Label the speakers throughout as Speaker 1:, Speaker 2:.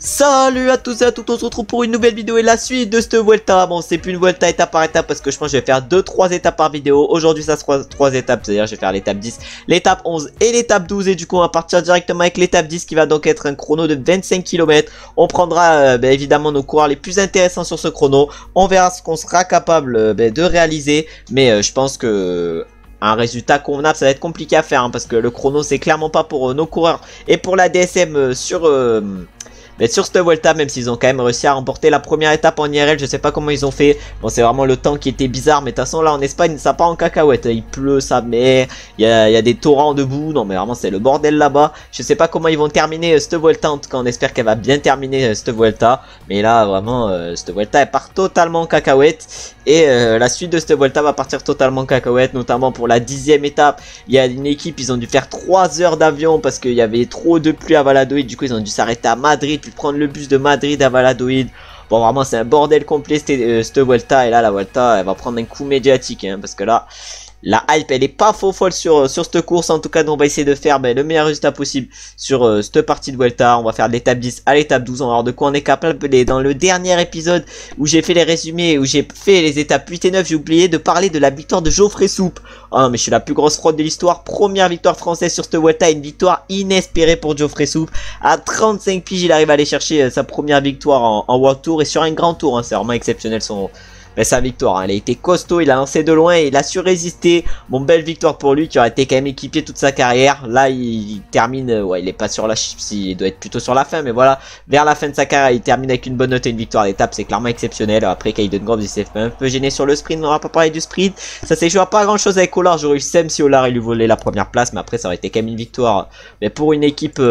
Speaker 1: Salut à tous et à toutes, on se retrouve pour une nouvelle vidéo et la suite de cette Vuelta. Bon, c'est plus une Vuelta étape par étape parce que je pense que je vais faire 2-3 étapes par vidéo. Aujourd'hui ça sera 3 étapes, c'est-à-dire je vais faire l'étape 10, l'étape 11 et l'étape 12. Et du coup on va partir directement avec l'étape 10 qui va donc être un chrono de 25 km. On prendra évidemment nos coureurs les plus intéressants sur ce chrono. On verra ce qu'on sera capable de réaliser. Mais je pense que... un résultat convenable, ça va être compliqué à faire hein, parce que le chrono c'est clairement pas pour nos coureurs et pour la DSM sur cette Vuelta, même s'ils ont quand même réussi à remporter la première étape en IRL, je sais pas comment ils ont fait. Bon, c'est vraiment le temps qui était bizarre, mais de toute façon là en Espagne ça part en cacahuète. Il pleut, ça met, il y a des torrents debout, non mais vraiment c'est le bordel là-bas. Je sais pas comment ils vont terminer cette Vuelta, en tout cas on espère qu'elle va bien terminer cette Vuelta. Mais là vraiment cette Vuelta elle part totalement en cacahuète. Et la suite de cette Vuelta va partir totalement en cacahuète, notamment pour la 10e étape. Il y a une équipe, ils ont dû faire 3 heures d'avion parce qu'il y avait trop de pluie à Valladolid. Du coup ils ont dû s'arrêter à Madrid, puis prendre le bus de Madrid à Valladolid. Bon vraiment c'est un bordel complet cette Vuelta. Et là la Vuelta elle va prendre un coup médiatique hein, parce que là la hype elle est pas faux folle sur cette course. En tout cas nous, on va essayer de faire le meilleur résultat possible sur cette partie de Vuelta. On va faire de l'étape 10 à l'étape 12. On va voir de quoi on est capable. Dans le dernier épisode où j'ai fait les résumés, où j'ai fait les étapes 8 et 9, j'ai oublié de parler de la victoire de Geoffrey Soupe. Oh non mais je suis la plus grosse fraude de l'histoire. Première victoire française sur cette Vuelta, une victoire inespérée pour Geoffrey Soupe. À 35 piges il arrive à aller chercher sa première victoire en World Tour et sur un grand tour hein. C'est vraiment exceptionnel sa victoire, hein. Elle a été costaud, il a lancé de loin et il a su résister. Bon, belle victoire pour lui qui aurait été quand même équipier toute sa carrière. Là il termine, ouais il est pas sur la il doit être plutôt sur la fin, mais voilà, vers la fin de sa carrière il termine avec une bonne note et une victoire d'étape, c'est clairement exceptionnel. Après Kayden-Grove il s'est fait un peu gêné sur le sprint, on n'aura pas parlé du sprint. Ça s'est joué à pas grand chose avec Olar, j'aurais eu Sem si Olar il lui volait la première place, mais après ça aurait été quand même une victoire mais pour une équipe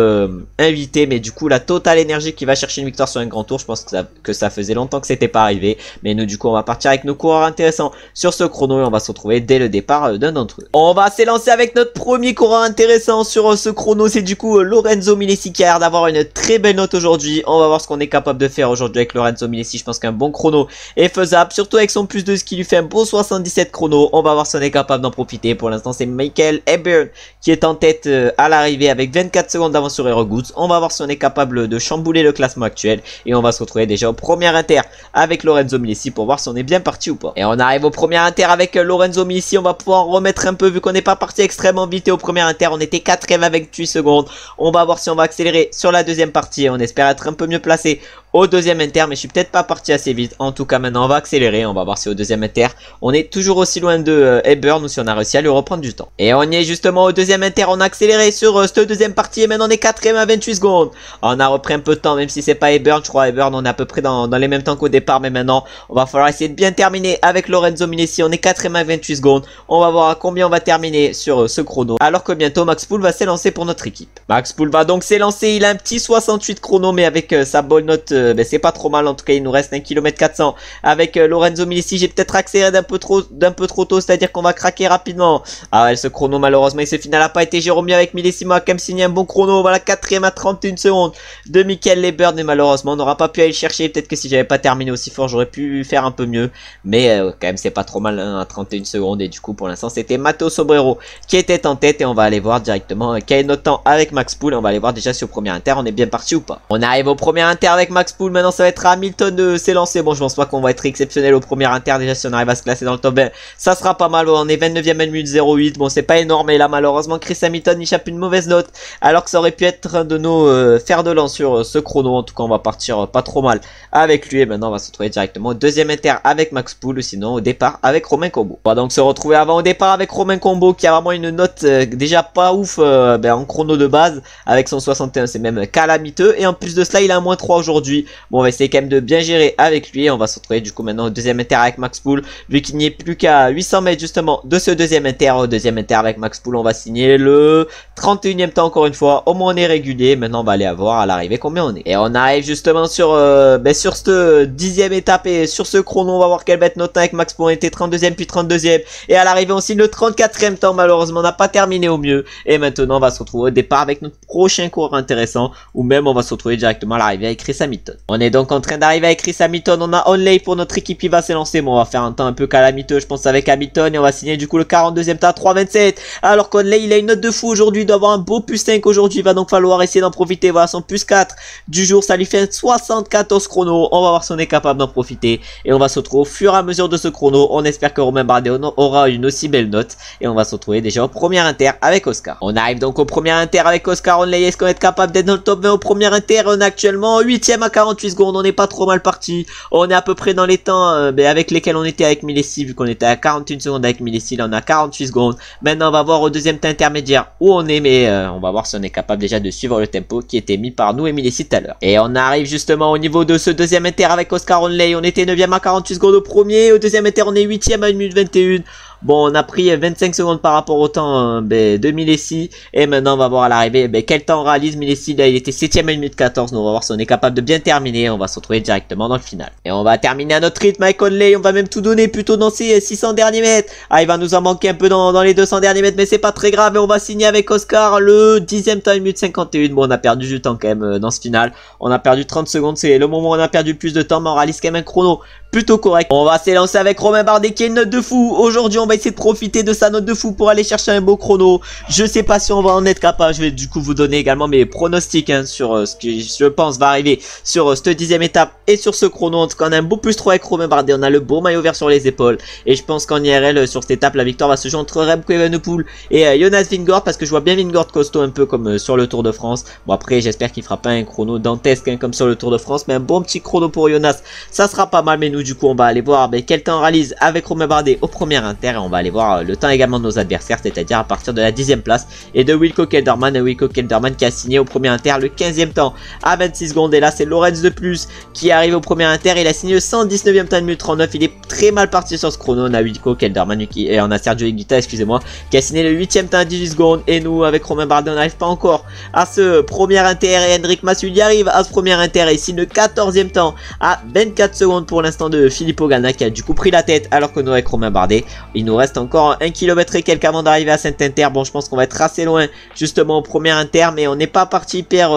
Speaker 1: invitée. Mais du coup la Total Energy qui va chercher une victoire sur un grand tour, je pense que ça faisait longtemps que c'était pas arrivé. Mais nous du coup on va partir avec nos coureurs intéressants sur ce chrono et on va se retrouver dès le départ d'un d'entre eux. On va s'élancer avec notre premier coureur intéressant sur ce chrono, c'est du coup Lorenzo Milesi qui a l'air d'avoir une très belle note aujourd'hui. On va voir ce qu'on est capable de faire aujourd'hui avec Lorenzo Milesi. Je pense qu'un bon chrono est faisable, surtout avec son plus 2 qui lui fait un beau 77 chrono. On va voir si on est capable d'en profiter. Pour l'instant c'est Michael Ebbern qui est en tête à l'arrivée avec 24 secondes d'avance sur Hero Goods. On va voir si on est capable de chambouler le classement actuel et on va se retrouver déjà au premier inter avec Lorenzo Milesi pour voir si on est bien parti ou pas. Et on arrive au premier inter avec Lorenzo Milesi. On va pouvoir remettre un peu vu qu'on n'est pas parti extrêmement vite. Et au premier inter on était 4ème avec 8 secondes. On va voir si on va accélérer sur la deuxième partie. On espère être un peu mieux placé au deuxième inter, mais je suis peut-être pas parti assez vite. En tout cas maintenant on va accélérer. On va voir si au deuxième inter on est toujours aussi loin de Ebbern ou si on a réussi à lui reprendre du temps. Et on y est justement au deuxième inter. On a accéléré sur cette deuxième partie et maintenant on est 4ème à 28 secondes. On a repris un peu de temps même si c'est pas Ebbern. Je crois Ebbern on est à peu près dans les mêmes temps qu'au départ, mais maintenant on va falloir essayer de bien terminer avec Lorenzo Milesi. On est 4ème à 28 secondes. On va voir à combien on va terminer sur ce chrono. Alors que bientôt Max Poole va s'élancer pour notre équipe. Max Poole va donc s'élancer. Il a un petit 68 chrono, mais avec sa bonne note, c'est pas trop mal. En tout cas, il nous reste 1 km 400 avec Lorenzo Milesi. J'ai peut-être accéléré d'un peu trop tôt, c'est-à-dire qu'on va craquer rapidement. Ah ouais, ce chrono malheureusement il se final n'a pas été Jérôme avec Milesi. Moi, quand même signé un bon chrono. Voilà, 4ème à 31 secondes de Michael Ebbern. Et malheureusement, on n'aura pas pu aller le chercher. Peut-être que si j'avais pas terminé aussi fort, j'aurais pu faire un peu mieux. Mais quand même, c'est pas trop mal hein, à 31 secondes. Et du coup, pour l'instant, c'était Matteo Sobrero qui était en tête. Et on va aller voir directement quel est notre temps avec Max Poole. On va aller voir déjà si au premier inter on est bien parti ou pas. On arrive au premier inter avec Max Poole. Maintenant, ça va être à Hamilton de s'élancer. Bon, je pense pas qu'on va être exceptionnel au premier inter. Déjà, si on arrive à se classer dans le top 20, ça sera pas mal. On est 29ème à 1 minute 08. Bon, c'est pas énorme. Et là, malheureusement, Chris Hamilton échappe une mauvaise note. Alors que ça aurait pu être un de nos fers de lance sur ce chrono. En tout cas, on va partir pas trop mal avec lui. Et maintenant, on va se retrouver directement au deuxième inter avec Max Poole. Ou sinon, au départ avec Romain Combo. On va donc se retrouver avant au départ avec Romain Combo qui a vraiment une note déjà pas ouf en chrono de base avec son 61. C'est même calamiteux. Et en plus de cela, il a un moins 3 aujourd'hui. Bon, on va essayer quand même de bien gérer avec lui. Et on va se retrouver du coup maintenant au deuxième inter avec Max Poole. Vu qu'il n'y est plus qu'à 800 mètres justement de ce deuxième inter. Au deuxième inter avec Max Poole, on va signer le 31ème temps encore une fois. Au moins on est régulier. Maintenant on va aller voir à l'arrivée combien on est. Et on arrive justement sur cette 10ème étape et sur ce chrono on va voir quel va être notre temps avec Max pour était 32e puis 32e. Et à l'arrivée on signe le 34e temps, malheureusement on n'a pas terminé au mieux. Et maintenant on va se retrouver au départ avec notre prochain coureur intéressant, ou même on va se retrouver directement à l'arrivée avec Chris Hamilton. On est donc en train d'arriver avec Chris Hamilton, on a Onley pour notre équipe qui va s'élancer. Bon, on va faire un temps un peu calamiteux je pense avec Hamilton et on va signer du coup le 42e temps à 3,27. Alors qu'Onley il a une note de fou aujourd'hui, il doit avoir un beau plus 5 aujourd'hui, il va donc falloir essayer d'en profiter. Voilà son plus 4 du jour, ça lui fait 74 chronos, on va voir si on est capable d'en profiter et on va se retrouver au fur et à mesure de ce chrono. On espère que Romain Bardet aura une aussi belle note et on va se retrouver déjà au premier inter avec Oscar. On arrive donc au premier inter avec Oscar Onley. Est-ce qu'on va être capable d'être dans le top 20 au premier inter? On est actuellement 8ème à 48 secondes, on n'est pas trop mal parti, on est à peu près dans les temps avec lesquels on était avec Milesi, vu qu'on était à 41 secondes avec Milesi, là on a 48 secondes. Maintenant on va voir au deuxième temps intermédiaire où on est, mais on va voir si on est capable déjà de suivre le tempo qui était mis par nous et Milesi tout à l'heure. Et on arrive justement au niveau de ce deuxième inter avec Oscar Onley. On était 9ème à 48 secondes au premier, au deuxième inter on est 8ème à 1 minute 21. Bon, on a pris 25 secondes par rapport au temps de Milesi. Et maintenant, on va voir à l'arrivée quel temps on réalise. Milesi, là, il était 7ème à 1 minute 14. Donc, on va voir si on est capable de bien terminer. On va se retrouver directement dans le final. Et on va terminer à notre rythme avec Onley. On va même tout donner plutôt dans ces 600 derniers mètres. Ah, il va nous en manquer un peu dans les 200 derniers mètres. Mais c'est pas très grave. Et on va signer avec Oscar le 10ème temps, 1 minute 51. Bon, on a perdu du temps quand même dans ce final. On a perdu 30 secondes. C'est le moment où on a perdu le plus de temps. Mais on réalise quand même un chrono plutôt correct. On va s'élancer avec Romain Bardet qui a une note de fou. Aujourd'hui, on va essayer de profiter de sa note de fou pour aller chercher un beau chrono. Je sais pas si on va en être capable. Je vais du coup vous donner également mes pronostics sur ce que je pense va arriver sur cette 10ème étape et sur ce chrono. En tout cas, on a un beau plus 3 avec Romain Bardet. On a le beau maillot vert sur les épaules. Et je pense qu'en IRL, sur cette étape, la victoire va se jouer entre Remco Evenepoel et Jonas Vingegaard, parce que je vois bien Vingegaard costaud un peu comme sur le Tour de France. Bon, après, j'espère qu'il fera pas un chrono dantesque comme sur le Tour de France, mais un bon petit chrono pour Jonas. Ça sera pas mal, mais nous, du coup, on va aller voir quel temps on réalise avec Romain Bardet au premier inter et on va aller voir le temps également de nos adversaires, c'est-à-dire à partir de la 10ème place et de Wilco Kelderman. Wilco Kelderman qui a signé au premier inter le 15ème temps à 26 secondes. Et là, c'est Lorenz de Plus qui arrive au premier inter. Il a signé le 119ème temps de minute 39. Il est très mal parti sur ce chrono. On a Wilco Kelderman et on a Sergio Higuita, excusez-moi, qui a signé le 8ème temps à 18 secondes. Et nous, avec Romain Bardet, on n'arrive pas encore à ce premier inter. Et Hendrik Massul y arrive à ce premier inter et signe le 14ème temps à 24 secondes pour l'instant de Filippo Ganna, qui a du coup pris la tête, alors que nous avec Romain Bardet il nous reste encore 1 km et quelques avant d'arriver à Saint-Inter. Bon, je pense qu'on va être assez loin justement au premier inter, mais on n'est pas parti hyper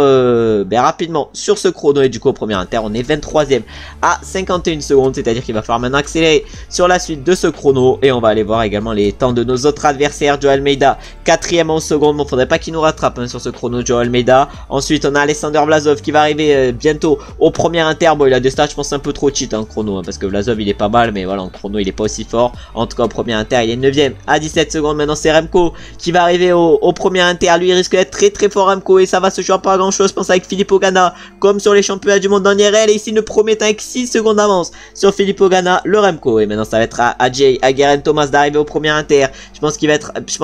Speaker 1: rapidement sur ce chrono. Et du coup au premier inter on est 23ème à 51 secondes, c'est à dire qu'il va falloir maintenant accélérer sur la suite de ce chrono. Et on va aller voir également les temps de nos autres adversaires. Joe Almeida 4ème en seconde. Bon, faudrait pas qu'il nous rattrape sur ce chrono, Joe Almeida. Ensuite on a Alexander Vlasov qui va arriver bientôt au premier inter. Bon, il a des stats je pense un peu trop cheat en chrono, parce que Vlasov il est pas mal, mais voilà, en chrono il est pas aussi fort. En tout cas au premier inter il est 9ème à 17 secondes. Maintenant c'est Remco qui va arriver au premier inter. Lui il risque d'être très très fort, Remco, et ça va se jouer à pas grand chose je pense avec Filippo Ganna comme sur les championnats du monde en IRL. Et ici le premier temps avec 6 secondes d'avance sur Filippo Ganna, le Remco. Et maintenant ça va être à Jay, à Geraint Thomas d'arriver au premier inter. Je pense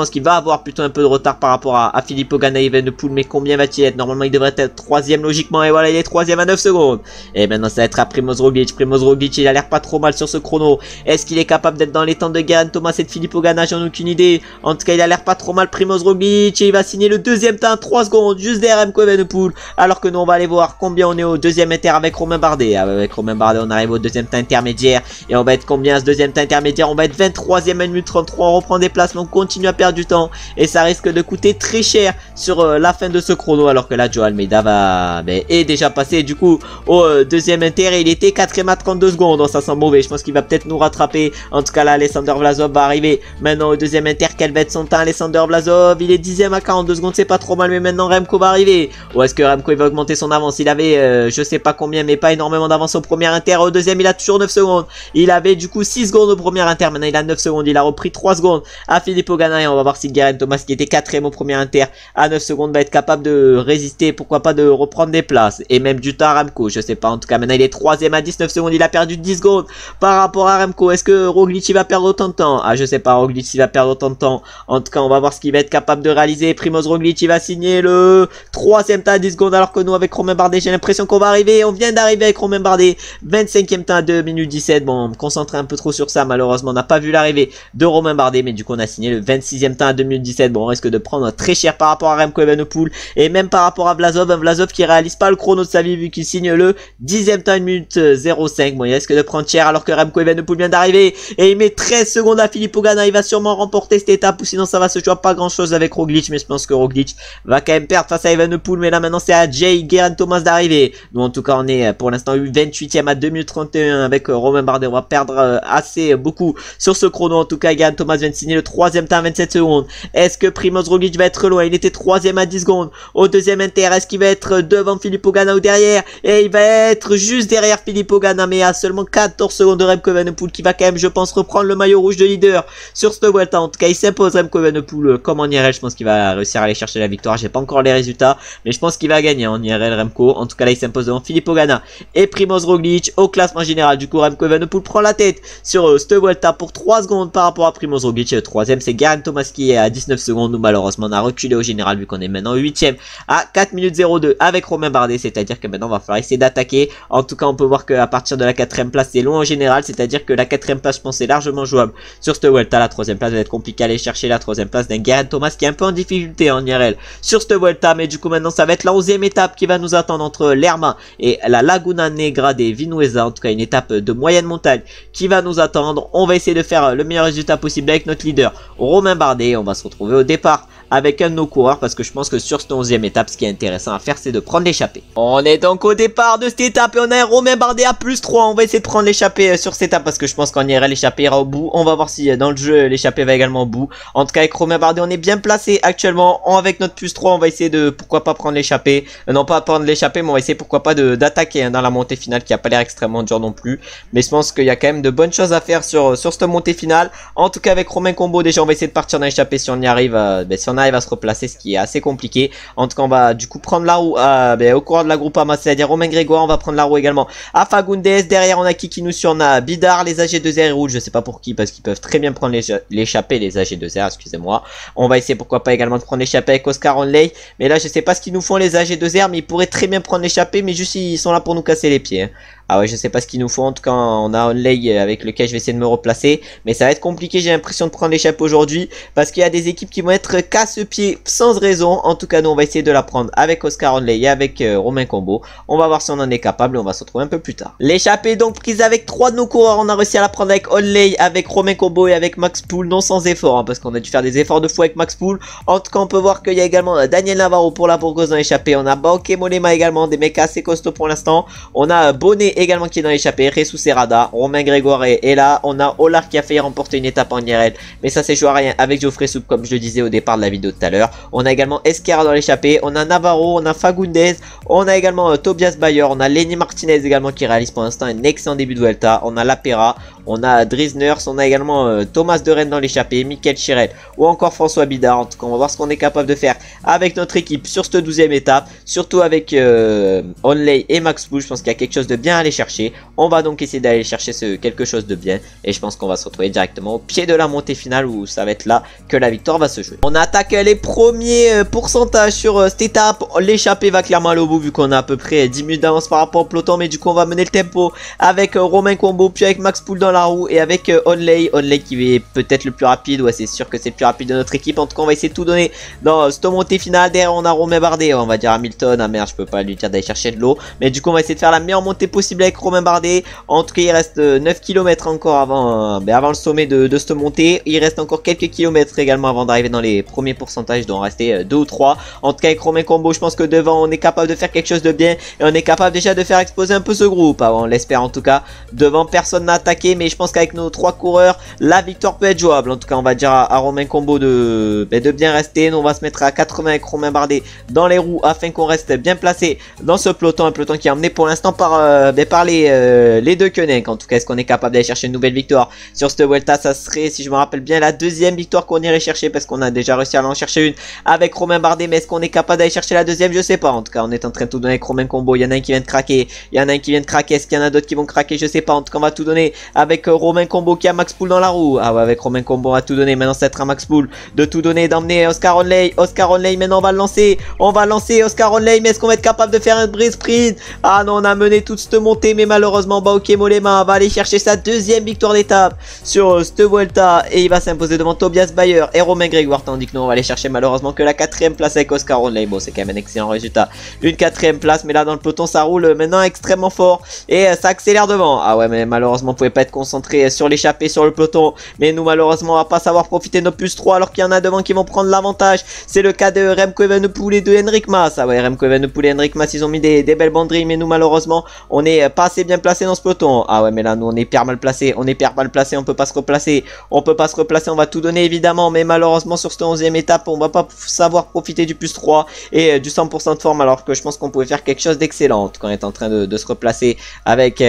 Speaker 1: qu'il va avoir plutôt un peu de retard par rapport à Filippo Ganna Evenepoel, mais combien va-t-il être? Normalement il devrait être 3ème logiquement, et voilà il est 3ème à 9 secondes. Et maintenant ça va être à Primoz Roglic. Primoz Roglic il a l'air pas trop mal sur ce chrono. Est-ce qu'il est capable d'être dans les temps de Geraint Thomas et de Filippo Ganna? J'en ai aucune idée. En tout cas il a l'air pas trop mal Primoz Roglic, et il va signer le 2ème temps 3 secondes juste derrière Remco Evenepoel. Alors que nous on va aller voir combien on est au 2ème inter avec Romain Bardet. Avec Romain Bardet on arrive au 2ème temps intermédiaire, et on va être combien à ce 2ème temps intermédiaire? On va être 23ème à 1 minute 33. On reprend des places mais on continue à perdre du temps et ça risque de coûter très cher sur la fin de ce chrono. Alors que là Joe Almeida est déjà passé du coup au 2ème inter et il était 4ème à 32 secondes. Donc ça sent mauvais, je pense qu'il va peut-être nous rattraper. En tout cas là Alexander Vlasov va arriver maintenant au 2ème inter. Quel va être son temps? Alexander Vlasov il est 10ème à 42 secondes, c'est pas trop mal, mais maintenant Remco va arriver. Ou est-ce que Remco il va augmenter son avance? Il avait je sais pas combien, mais pas énormément d'avance au premier inter. Au deuxième il a toujours 9 secondes. Il avait du coup 6 secondes au premier inter, maintenant il a 9 secondes. Il a repris 3 secondes à Filippo Ganna, et on va voir si Geraint Thomas qui était 4ème au premier inter à 9 secondes va être capable de résister, pourquoi pas de reprendre des places et même du temps à Remco, je sais pas. En tout cas maintenant il est 3ème à 19 secondes, il a perdu 10 secondes par rapport à Remco. Est-ce que Roglic il va perdre autant de temps? Ah je sais pas, Roglic il va perdre autant de temps. longtemps. En tout cas, on va voir ce qu'il va être capable de réaliser. Primoz Roglic, il va signer le 3e temps à 10 secondes, alors que nous, avec Romain Bardet, j'ai l'impression qu'on va arriver. On vient d'arriver avec Romain Bardet. 25e temps à 2 minutes 17. Bon, on me concentrait un peu trop sur ça. Malheureusement, on n'a pas vu l'arrivée de Romain Bardet. Mais du coup, on a signé le 26e temps à 2 minutes 17. Bon, on risque de prendre très cher par rapport à Remco Evenepoel. Et même par rapport à Vlasov. Un Vlasov qui réalise pas le chrono de sa vie vu qu'il signe le 10e temps à 1 minute 05. Bon, il risque de prendre cher alors que Remco Evenepoel vient d'arriver. Et il met 13 secondes à Filippo Ganna. Il va sûrement remporter cette étape ou sinon ça va se jouer à pas grand chose avec Roglic. Mais je pense que Roglic va quand même perdre face à Evenepoel. Mais là maintenant c'est à Jay Geraint Thomas d'arriver. Nous en tout cas on est pour l'instant 28e à 2 minutes 31 avec Romain Bardet. On va perdre assez beaucoup sur ce chrono. En tout cas Geraint Thomas vient de signer le 3e temps à 27 secondes. Est-ce que Primoz Roglic va être loin? Il était 3e à 10 secondes. Au 2e inter, est-ce qu'il va être devant Filippo Ganna ou derrière? Et il va être juste derrière Filippo Ganna, mais à seulement 14 secondes de Remco Evenepoel qui va quand même, je pense, reprendre le maillot rouge de leader sur cette Vuelta. En tout cas, il s'impose Remco Evenepoel comme en IRL. Je pense qu'il va réussir à aller chercher la victoire. J'ai pas encore les résultats, mais je pense qu'il va gagner en IRL Remco. En tout cas, là, il s'impose devant Filippo Ganna et Primoz Roglic au classement général. Du coup, Remco Evenepoel prend la tête sur cette Vuelta pour 3 secondes par rapport à Primoz Roglic. Le 3e, c'est Geraint Thomas qui est à 19 secondes. Nous, malheureusement, on a reculé au général vu qu'on est maintenant 8e à 4 minutes 02 avec Romain Bardet. C'est-à-dire que maintenant, on va falloir essayer d'attaquer. En tout cas, on peut voir qu'à partir de la 4e place, c'est loin en général. C'est-à-dire que la 4e place, je pense, est largement jouable sur cette Vuelta. La 3e place va être compliqué à aller chercher. La 3e place d'un Geraint Thomas qui est un peu en difficulté en IRL sur cette Vuelta. Mais du coup, maintenant, ça va être la 11e étape qui va nous attendre entre Lerma et la Laguna Negra des Vinuesa. En tout cas, une étape de moyenne montagne qui va nous attendre. On va essayer de faire le meilleur résultat possible avec notre leader Romain Bardet. On va se retrouver au départ avec un de nos coureurs parce que je pense que sur cette 11e étape, ce qui est intéressant à faire, c'est de prendre l'échappée. On est donc au départ de cette étape et on a un Romain Bardet à plus 3. On va essayer de prendre l'échappée sur cette étape parce que je pense qu'en IRL, l'échappée ira au bout. On va voir si dans le jeu, l'échappée va également au bout. En tout cas, avec Romain Bardet, on est bien placé actuellement. Avec notre plus 3, on va essayer de, pourquoi pas prendre l'échappée. Non, pas prendre l'échappée, mais on va essayer, pourquoi pas, d'attaquer dans la montée finale qui a pas l'air extrêmement dur non plus. Mais je pense qu'il y a quand même de bonnes choses à faire sur cette montée finale. En tout cas, avec Romain Combo, déjà, on va essayer de partir dans l'échappée si on y arrive, si on arrive à se replacer, ce qui est assez compliqué. En tout cas, on va du coup prendre la roue au courant de la Groupama, c'est-à-dire Romain Grégoire. On va prendre la roue également à Fagundes. Derrière, on a qui nous suit? On a Bidar, les AG2R roulent. Je sais pas pour qui, parce qu'ils peuvent très bien prendre l'échappée, les AG2R, excusez-moi. On va essayer, pourquoi pas, également de prendre l'échappée avec Oscar Onley. Mais là, je sais pas ce qu'ils nous font, les AG2R, mais ils pourraient très bien prendre l'échappée, mais juste ils sont là pour nous casser les pieds. Ah ouais, je sais pas ce qu'il nous faut. En tout cas, on a Onley avec lequel je vais essayer de me replacer. Mais ça va être compliqué, j'ai l'impression de prendre l'échappée aujourd'hui. Parce qu'il y a des équipes qui vont être casse-pieds sans raison. En tout cas, nous, on va essayer de la prendre avec Oscar Onley et avec Romain Combo. On va voir si on en est capable et on va se retrouver un peu plus tard. L'échappée est donc prise avec 3 de nos coureurs. On a réussi à la prendre avec Onley, avec Romain Combo et avec Max Pool. Non sans effort, hein, parce qu'on a dû faire des efforts de fou avec Max Pool. En tout cas, on peut voir qu'il y a également Daniel Navarro pour la Bourgogne dans l'échappée. On a Bauke Molema également, des mecs assez costauds pour l'instant. On a Bonnet également qui est dans l'échappée. Jesus Serrada, Romain Grégoire est là. On a Olar qui a failli remporter une étape en IRL, mais ça s'est joué à rien avec Geoffrey Soupe, comme je le disais au départ de la vidéo tout à l'heure. On a également Esquerra dans l'échappée. On a Navarro, on a Fagundes, on a également Tobias Bayer, on a Lenny Martinez également qui réalise pour l'instant un excellent début de Vuelta. On a Lapera, on a Drisners, on a également Thomas de Rennes dans l'échappée, Michael Chirel ou encore François Bidard. En tout cas, on va voir ce qu'on est capable de faire avec notre équipe sur cette 12e étape, surtout avec Onley et Max Pool. Je pense qu'il y a quelque chose de bien à aller chercher. On va donc essayer d'aller chercher quelque chose de bien et je pense qu'on va se retrouver directement au pied de la montée finale où ça va être là que la victoire va se jouer. On attaque les premiers pourcentages sur cette étape. L'échappée va clairement aller au bout vu qu'on a à peu près 10 minutes d'avance par rapport au peloton, mais du coup on va mener le tempo avec Romain Combo, puis avec Max Pool dans la roue et avec Onley qui est peut-être le plus rapide. Ouais, c'est sûr que c'est le plus rapide de notre équipe. En tout cas, on va essayer de tout donner dans cette montée finale. Derrière, on a Romain Bardet, on va dire Hamilton. Ah merde, je peux pas lui dire d'aller chercher de l'eau, mais du coup on va essayer de faire la meilleure montée possible avec Romain Bardet. En tout cas, il reste 9 km encore avant le sommet de cette montée. Il reste encore quelques kilomètres également avant d'arriver dans les premiers pourcentages. Il doit en rester 2 ou 3. En tout cas, avec Romain Combo, je pense que devant, on est capable de faire quelque chose de bien. Et on est capable déjà de faire exploser un peu ce groupe. Ah, on l'espère en tout cas. Devant, personne n'a attaqué. Mais je pense qu'avec nos 3 coureurs, la victoire peut être jouable. En tout cas, on va dire à Romain Combo de bien rester. Nous, on va se mettre à 80 avec Romain Bardet dans les roues afin qu'on reste bien placé dans ce peloton. Un peloton qui est emmené pour l'instant par les deux Koenig. En tout cas, est-ce qu'on est capable d'aller chercher une nouvelle victoire sur cette Vuelta? Ça serait, si je me rappelle bien, la 2e victoire qu'on irait chercher parce qu'on a déjà réussi à en chercher une avec Romain Bardet. Mais est-ce qu'on est capable d'aller chercher la 2e? Je sais pas. En tout cas, on est en train de tout donner avec Romain Combo. Il y en a un qui vient de craquer. Il y en a un qui vient de craquer. Est-ce qu'il y en a d'autres qui vont craquer? Je sais pas. En tout cas, on va tout donner avec avec Romain Combo qui a Max Pool dans la roue. Ah ouais, avec Romain Combo on va tout donner, maintenant ça va être un Max Pool de tout donner, d'emmener Oscar Onley. Oscar Onley, maintenant on va le lancer. On va lancer Oscar Onley, mais est-ce qu'on va être capable de faire un brise sprint? Ah non, on a mené toute cette montée, mais malheureusement Bauke Mollema va aller chercher sa deuxième victoire d'étape sur cette Vuelta et il va s'imposer devant Tobias Bayer et Romain Grégoire, tandis que nous on va aller chercher malheureusement que la 4ème place avec Oscar Onley. Bon, c'est quand même un excellent résultat, une 4ème place, mais là dans le peloton ça roule maintenant extrêmement fort et ça accélère devant. Ah ouais, mais malheureusement on pouvait pas être concentré sur l'échappée, sur le peloton, mais nous malheureusement on va pas savoir profiter de nos plus 3 alors qu'il y en a devant qui vont prendre l'avantage. C'est le cas de Remco Evenepoel et de Henrik Mas. Ah ouais, Remco Evenepoel et Henrik Mas ils ont mis des belles banderilles, mais nous malheureusement on n'est pas assez bien placé dans ce peloton. Ah ouais, mais là nous on est hyper mal placé, on peut pas se replacer, on va tout donner évidemment, mais malheureusement sur cette 11ème étape on va pas savoir profiter du plus 3 et du 100% de forme, alors que je pense qu'on pouvait faire quelque chose d'excellent quand on est en train de se replacer avec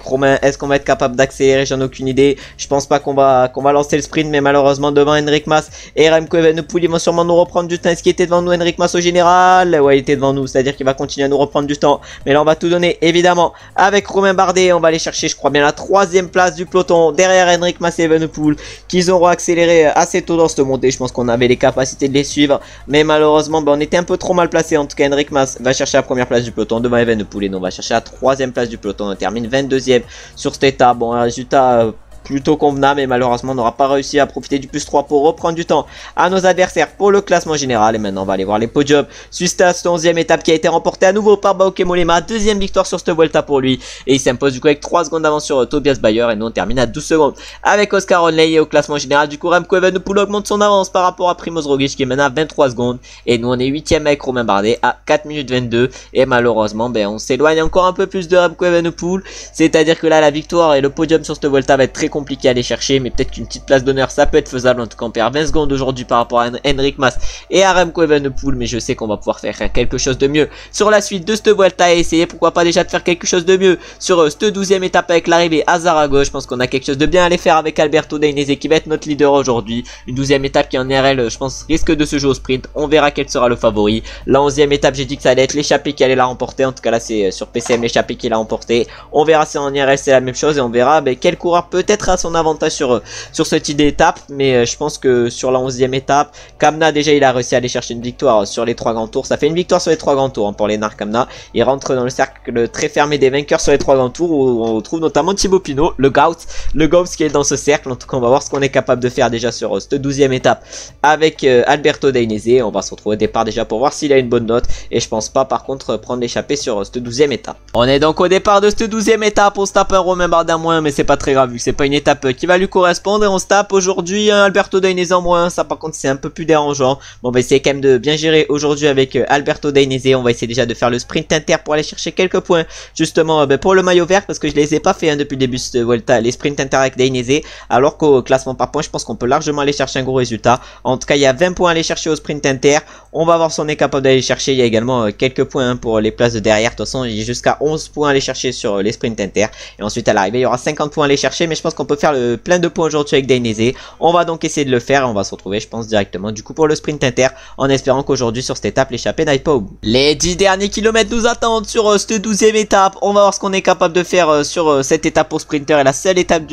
Speaker 1: Romain. Est-ce qu'on va être capable d'accélérer? J'en ai aucune idée. Je pense pas qu'on va lancer le sprint, mais malheureusement devant Henrik Mas et Remco Evenepoel ils vont sûrement nous reprendre du temps. Est-ce qu'il était devant nous Henrik Mas au général? Ouais, il était devant nous, c'est à dire qu'il va continuer à nous reprendre du temps, mais là on va tout donner évidemment avec Romain Bardet. On va aller chercher je crois bien la 3ème place du peloton derrière Henrik Mas et Evenepoel qu'ils auront accéléré assez tôt dans cette montée. Je pense qu'on avait les capacités de les suivre, mais malheureusement on était un peu trop mal placé. En tout cas Henrik Mas va chercher la 1ère place du peloton devant Evenepoel et nous on va chercher la 3ème place du peloton. On termine 22ème sur cet état. Bon, un résultat plutôt convenable, mais malheureusement on n'aura pas réussi à profiter du plus 3 pour reprendre du temps à nos adversaires pour le classement général. Et maintenant on va aller voir les podiums. Suite à cette 11ème étape qui a été remportée à nouveau par Bauke Mollema, 2ème victoire sur cette Vuelta pour lui, et il s'impose du coup avec 3 secondes d'avance sur Tobias Bayer, et nous on termine à 12 secondes avec Oscar Onley. Et au classement général du coup Remco Evenepoel augmente son avance par rapport à Primoz Roglic qui est maintenant à 23 secondes, et nous on est 8ème avec Romain Bardet à 4 minutes 22, et malheureusement on s'éloigne encore un peu plus de Remco Evenepoel, c'est à dire que là la victoire et le podium sur cette Vuelta va être très compliqué à aller chercher, mais peut-être qu'une petite place d'honneur ça peut être faisable. En tout cas on perd 20 secondes aujourd'hui par rapport à Henrik Mas et à Remco Evenepoel, mais je sais qu'on va pouvoir faire quelque chose de mieux sur la suite de cette Vuelta et essayer pourquoi pas déjà de faire quelque chose de mieux sur cette 12ème étape avec l'arrivée à Zaragoza. Je pense qu'on a quelque chose de bien à aller faire avec Alberto Dainese qui va être notre leader aujourd'hui. Une 12ème étape qui en RL je pense risque de se jouer au sprint, on verra quel sera le favori. La 11ème étape j'ai dit que ça allait être l'échappée qui allait la remporter, en tout cas là c'est sur PCM l'échappée qui l'a remporté. On verra si en IRL c'est la même chose et on verra quel coureur peut-être a son avantage sur ce type d'étape, mais je pense que sur la 11ème étape Kamna déjà il a réussi à aller chercher une victoire sur les 3 grands tours. Ça fait une victoire sur les 3 grands tours pour Lennart Kamna. Il rentre dans le cercle très fermé des vainqueurs sur les 3 grands tours où on retrouve notamment Thibaut Pinot, le Gauss qui est dans ce cercle. En tout cas on va voir ce qu'on est capable de faire déjà sur cette 12ème étape avec Alberto Dainese. On va se retrouver au départ déjà pour voir s'il a une bonne note, et je pense pas par contre prendre l'échappée sur cette 12ème étape. On est donc au départ de cette 12ème étape, on se tape un Romain Bardet en moins, mais c'est pas très grave vu que c'est pas une étape qui va lui correspondre, et on se tape aujourd'hui un Alberto Dainese en moins. Ça par contre c'est un peu plus dérangeant. Bon on va essayer quand même de bien gérer aujourd'hui avec Alberto Dainese. On va essayer déjà de faire le sprint inter pour aller chercher quelques points justement pour le maillot vert, parce que je les ai pas fait depuis le début de Vuelta, les sprints inter avec Dainese, alors qu'au classement par points je pense qu'on peut largement aller chercher un gros résultat. En tout cas il y a 20 points à aller chercher au sprint inter, on va voir si on est capable d'aller chercher. Il y a également quelques points pour les places de derrière. De toute façon il y a jusqu'à 11 points à aller chercher sur les sprints inter, et ensuite à l'arrivée il y aura 50 points à aller chercher, mais je pense qu'on peut faire le plein de points aujourd'hui avec Dainese. On va donc essayer de le faire et on va se retrouver je pense directement du coup pour le sprint inter, en espérant qu'aujourd'hui sur cette étape l'échappée n'aille pas au bout. Les 10 derniers kilomètres nous attendent sur cette 12ème étape. On va voir ce qu'on est capable de faire sur cette étape pour sprinter, et la seule étape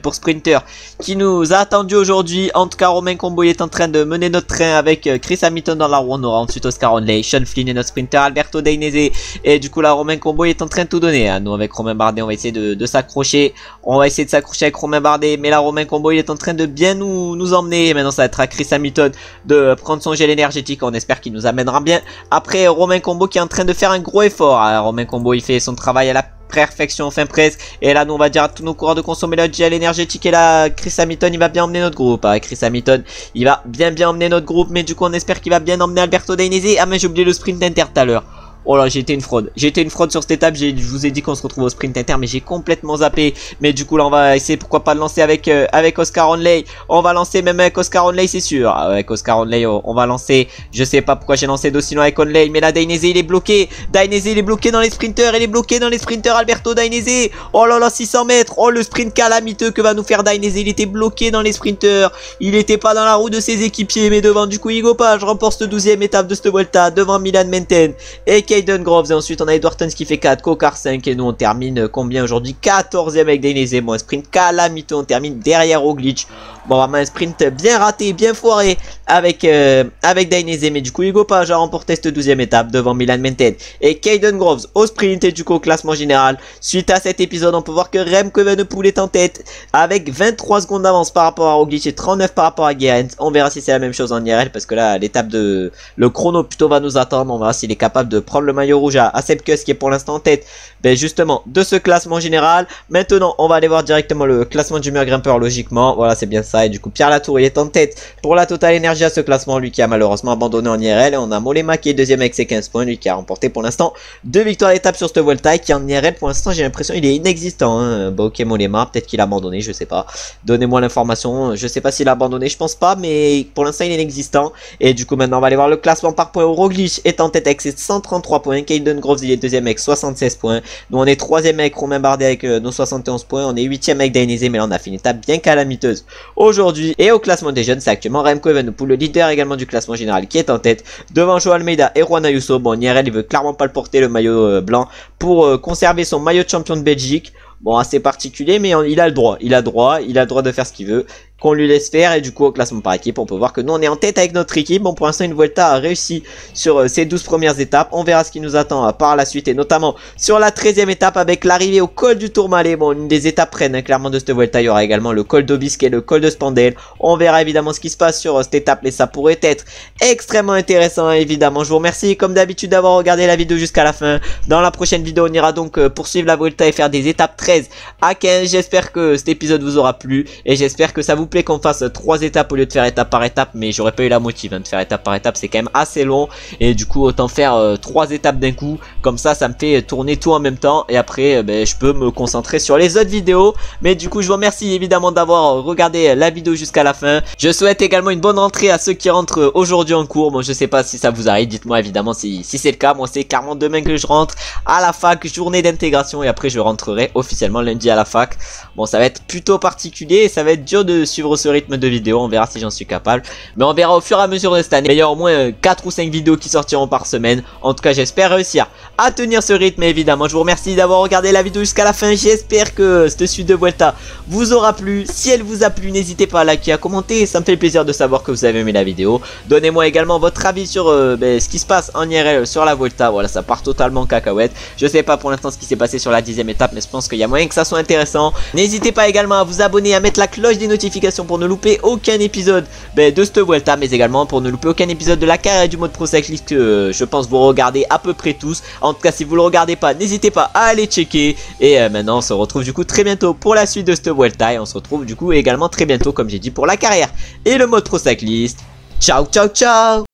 Speaker 1: pour sprinter qui nous a attendu aujourd'hui. En tout cas Romain Combo est en train de mener notre train avec Chris Hamilton dans la roue. On aura ensuite Oscar Onley, Sean Flynn et notre sprinter Alberto Dainese, et du coup là Romain Combo est en train de tout donner. Nous avec Romain Bardet on va essayer de s'accrocher, on va essayer de s'accrocher avec Romain Bardet, mais là Romain Combo il est en train de bien nous emmener. Et maintenant ça va être à Chris Hamilton de prendre son gel énergétique, on espère qu'il nous amènera bien. Après Romain Combo qui est en train de faire un gros effort. Alors, Romain Combo il fait son travail à la perfection, enfin presque, et là nous on va dire à tous nos coureurs de consommer le gel énergétique, et là Chris Hamilton il va bien emmener notre groupe. Chris Hamilton il va bien emmener notre groupe, mais du coup on espère qu'il va bien emmener Alberto Dainese. Ah mais j'ai oublié le sprint inter tout à l'heure. Oh là, j'ai été une fraude. J'ai été une fraude sur cette étape. Je vous ai dit qu'on se retrouve au sprint inter, mais j'ai complètement zappé. Mais du coup, là, on va essayer, pourquoi pas, de lancer avec Oscar Onley. On va lancer même avec Oscar Onley, c'est sûr. Avec Oscar Onley, on va lancer. Je sais pas pourquoi j'ai lancé d'aussi loin avec Onley, mais là, Dainese, il est bloqué. Dainese, il est bloqué dans les sprinters. Il est bloqué dans les sprinters, Alberto Dainese. Oh là là, 600 mètres. Oh, le sprint calamiteux que va nous faire Dainese. Il était bloqué dans les sprinters. Il était pas dans la roue de ses équipiers, mais devant, du coup, Hugo Page remporte cette 12ème étape de cette Vuelta devant Milan Menten. Et Caden Groves. Et ensuite on a Edward Tons qui fait 4, Kokar 5. Et nous on termine combien aujourd'hui? 14e avec Dainese. Bon, un sprint calamiteux, on termine derrière Roglic. Bon, vraiment un sprint bien raté, bien foiré avec Dainese. Mais du coup Hugo Page a remporté cette 12e étape devant Milan Mented et Caden Groves au sprint. Et du coup au classement général, suite à cet épisode, on peut voir que Remco Evenepoel est en tête avec 23 secondes d'avance par rapport à Roglic et 39 par rapport à Gerrans. On verra si c'est la même chose en IRL, parce que là l'étape de le chrono plutôt va nous attendre. On verra s'il est capable de prendre le maillot rouge à Sepp Kuss qui est pour l'instant en tête justement de ce classement général. Maintenant on va aller voir directement le classement du meilleur grimpeur logiquement. Voilà, c'est bien ça. Et du coup Pierre Latour il est en tête pour la Total Energy à ce classement, lui qui a malheureusement abandonné en IRL. Et on a Mollema qui est deuxième avec ses 15 points, lui qui a remporté pour l'instant 2 victoires d'étape sur cette Vuelta, qui en IRL pour l'instant j'ai l'impression il est inexistant, hein. Bon, ok, Mollema, peut-être qu'il a abandonné, je sais pas, donnez-moi l'information. Je sais pas s'il a abandonné, je pense pas, mais pour l'instant il est inexistant. Et du coup maintenant on va aller voir le classement par points. Roglic est en tête avec ses 133 points, Caden Groves il est deuxième avec 76 points, nous on est troisième avec Romain Bardet avec nos 71 points, on est 8ème avec Dainese, mais là on a fait une étape bien calamiteuse aujourd'hui. Et au classement des jeunes c'est actuellement Remco Evenepoel, le leader également du classement général, qui est en tête devant Joao Almeida et Juan Ayuso. Bon, IRL il veut clairement pas le porter, le maillot blanc, pour conserver son maillot de champion de Belgique. Bon, assez particulier, mais il a le droit, il a le droit de faire ce qu'il veut, qu'on lui laisse faire. Et du coup au classement par équipe on peut voir que nous on est en tête avec notre équipe. Bon, pour l'instant une Vuelta a réussi sur ces 12 premières étapes. On verra ce qui nous attend par la suite, et notamment sur la 13e étape avec l'arrivée au col du Tourmalet. Bon, une des étapes reines, hein, clairement de cette Vuelta. Il y aura également le col d'Obisque et le col de Spandel. On verra évidemment ce qui se passe sur cette étape, mais ça pourrait être extrêmement intéressant, hein, évidemment. Je vous remercie comme d'habitude d'avoir regardé la vidéo jusqu'à la fin. Dans la prochaine vidéo on ira donc poursuivre la Vuelta et faire des étapes 13 à 15. J'espère que cet épisode vous aura plu et j'espère que ça vous plaît qu'on fasse 3 étapes au lieu de faire étape par étape, mais j'aurais pas eu la motive, hein, de faire étape par étape, c'est quand même assez long. Et du coup autant faire 3 étapes d'un coup, comme ça me fait tourner tout en même temps, et après je peux me concentrer sur les autres vidéos. Mais du coup je vous remercie évidemment d'avoir regardé la vidéo jusqu'à la fin. Je souhaite également une bonne rentrée à ceux qui rentrent aujourd'hui en cours. Bon, je sais pas si ça vous arrive, dites-moi évidemment si c'est le cas. Moi c'est carrément demain que je rentre à la fac, journée d'intégration, et après je rentrerai officiellement lundi à la fac. Bon, ça va être plutôt particulier et ça va être dur de suivre ce rythme de vidéo. On verra si j'en suis capable, mais on verra au fur et à mesure de cette année. Il y aura au moins 4 ou 5 vidéos qui sortiront par semaine. En tout cas j'espère réussir à tenir ce rythme. Et évidemment je vous remercie d'avoir regardé la vidéo jusqu'à la fin. J'espère que cette suite de Vuelta vous aura plu. Si elle vous a plu, n'hésitez pas à liker, à commenter, ça me fait plaisir de savoir que vous avez aimé la vidéo. Donnez-moi également votre avis sur ce qui se passe en IRL sur la Vuelta. Voilà, ça part totalement en cacahuète. Je sais pas pour l'instant ce qui s'est passé sur la 10e étape, mais je pense qu'il y a moyen que ça soit intéressant. N'hésitez pas également à vous abonner, à mettre la cloche des notifications pour ne louper aucun épisode de cette Vuelta, mais également pour ne louper aucun épisode de la carrière du mode Pro Cyclist que je pense vous regardez à peu près tous. En tout cas si vous le regardez pas, n'hésitez pas à aller checker. Et maintenant on se retrouve du coup très bientôt pour la suite de cette Vuelta, et on se retrouve du coup également très bientôt comme j'ai dit pour la carrière et le mode Pro Cyclist. Ciao ciao ciao.